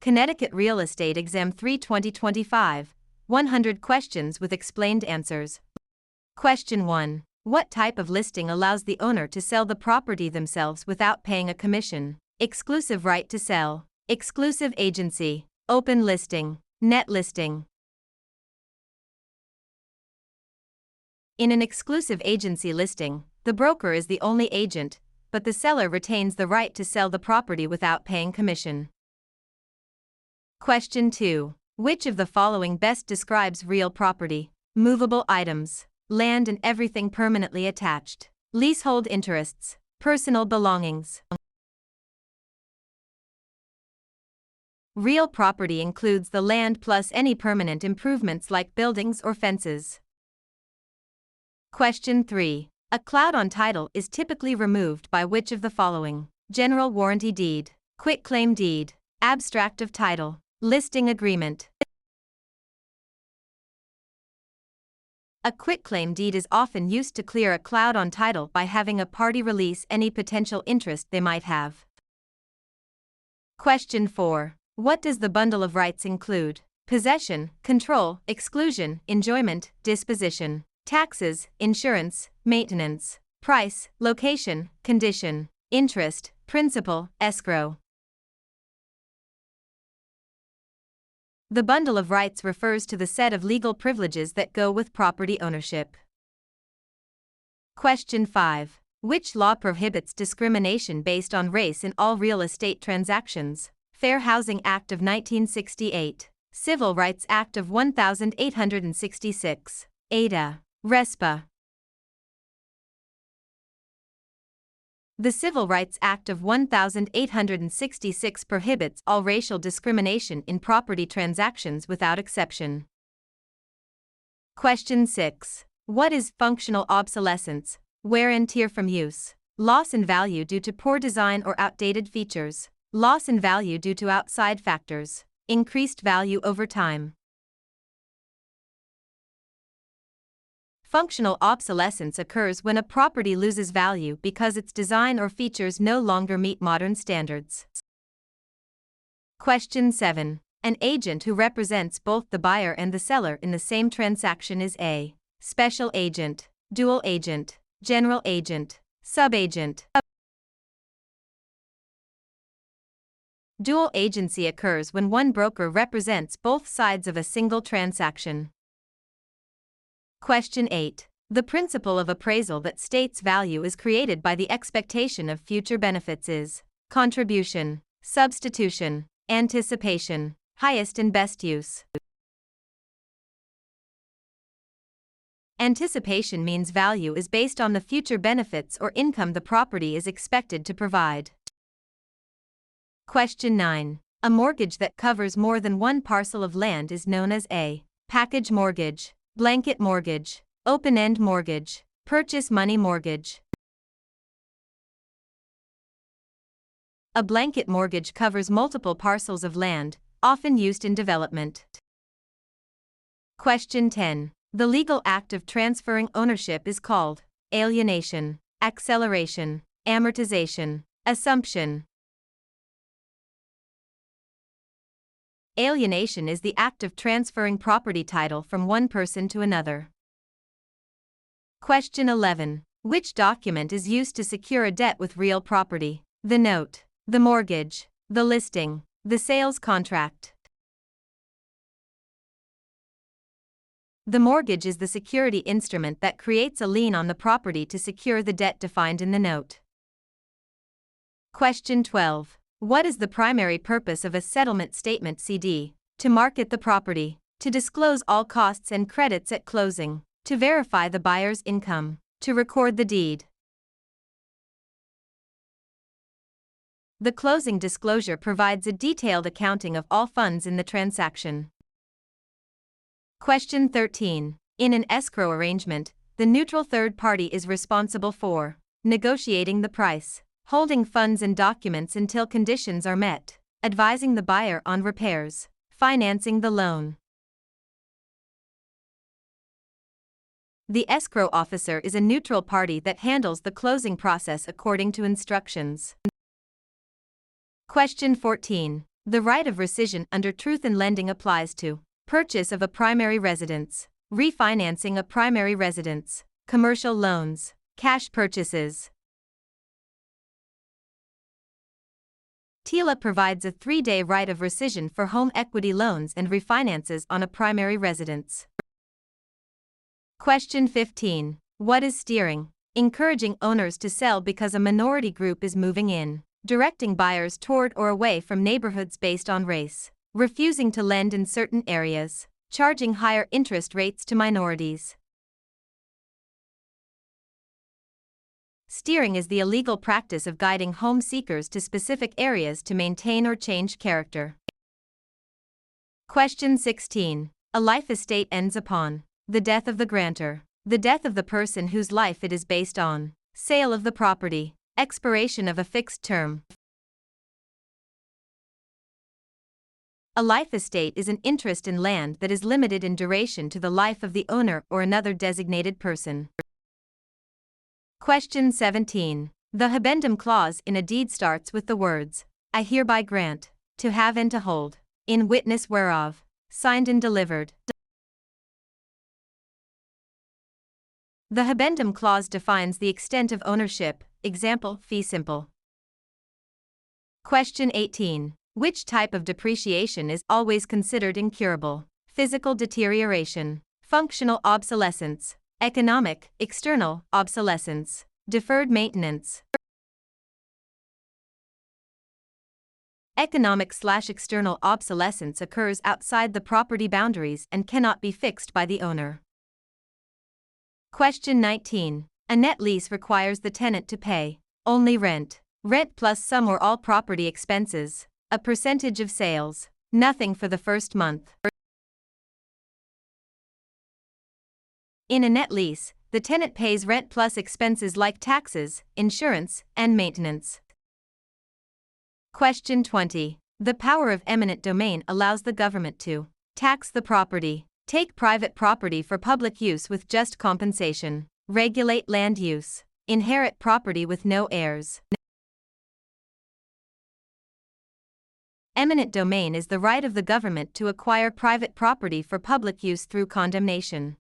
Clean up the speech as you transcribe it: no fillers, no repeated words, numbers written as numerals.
Connecticut Real Estate Exam 3 2025, 100 questions with explained answers. Question 1. What type of listing allows the owner to sell the property themselves without paying a commission? Exclusive right to sell, exclusive agency, open listing, net listing. In an exclusive agency listing, the broker is the only agent, but the seller retains the right to sell the property without paying commission. Question 2. Which of the following best describes real property? Movable items, land and everything permanently attached, leasehold interests, personal belongings. Real property includes the land plus any permanent improvements like buildings or fences. Question 3. A cloud on title is typically removed by which of the following? General warranty deed, quitclaim deed, abstract of title, listing agreement. A quitclaim deed is often used to clear a cloud on title by having a party release any potential interest they might have. Question 4. What does the bundle of rights include? Possession, control, exclusion, enjoyment, disposition, taxes, insurance, maintenance, price, location, condition, interest, principal, escrow. The bundle of rights refers to the set of legal privileges that go with property ownership. Question 5. Which law prohibits discrimination based on race in all real estate transactions? Fair Housing Act of 1968, Civil Rights Act of 1866, Ada, RESPA. The Civil Rights Act of 1866 prohibits all racial discrimination in property transactions without exception. Question 6. What is functional obsolescence? Wear and tear from use, loss in value due to poor design or outdated features, loss in value due to outside factors, increased value over time. Functional obsolescence occurs when a property loses value because its design or features no longer meet modern standards. Question 7. An agent who represents both the buyer and the seller in the same transaction is a special agent, dual agent, general agent, subagent. Dual agency occurs when one broker represents both sides of a single transaction. Question 8. The principle of appraisal that states value is created by the expectation of future benefits is contribution, substitution, anticipation, highest and best use. Anticipation means value is based on the future benefits or income the property is expected to provide. Question 9. A mortgage that covers more than one parcel of land is known as a package mortgage, blanket mortgage, open-end mortgage, purchase money mortgage. A blanket mortgage covers multiple parcels of land, often used in development. Question 10. The legal act of transferring ownership is called alienation, acceleration, amortization, assumption. Alienation is the act of transferring property title from one person to another. Question 11. Which document is used to secure a debt with real property? The note, the mortgage, the listing, the sales contract. The mortgage is the security instrument that creates a lien on the property to secure the debt defined in the note. Question 12. What is the primary purpose of a settlement statement CD? To market the property, to disclose all costs and credits at closing, to verify the buyer's income, to record the deed. The closing disclosure provides a detailed accounting of all funds in the transaction. Question 13. In an escrow arrangement, the neutral third party is responsible for negotiating the price, holding funds and documents until conditions are met, advising the buyer on repairs, financing the loan. The escrow officer is a neutral party that handles the closing process according to instructions. Question 14. The right of rescission under truth in lending applies to purchase of a primary residence, refinancing a primary residence, commercial loans, cash purchases. TILA provides a 3-day right of rescission for home equity loans and refinances on a primary residence. Question 15. What is steering? Encouraging owners to sell because a minority group is moving in. Directing buyers toward or away from neighborhoods based on race. Refusing to lend in certain areas. Charging higher interest rates to minorities. Steering is the illegal practice of guiding home seekers to specific areas to maintain or change character. Question 16. A life estate ends upon the death of the grantor, the death of the person whose life it is based on, sale of the property, expiration of a fixed term. A life estate is an interest in land that is limited in duration to the life of the owner or another designated person. Question 17. The habendum clause in a deed starts with the words, I hereby grant, to have and to hold, in witness whereof, signed and delivered. The habendum clause defines the extent of ownership, example, fee simple. Question 18. Which type of depreciation is always considered incurable? Physical deterioration, functional obsolescence, economic, external, obsolescence, deferred maintenance. Economic/external obsolescence occurs outside the property boundaries and cannot be fixed by the owner. Question 19. A net lease requires the tenant to pay only rent, rent plus some or all property expenses, a percentage of sales, nothing for the first month. In a net lease, the tenant pays rent plus expenses like taxes, insurance, and maintenance. Question 20. The power of eminent domain allows the government to tax the property, take private property for public use with just compensation, regulate land use, inherit property with no heirs. Eminent domain is the right of the government to acquire private property for public use through condemnation.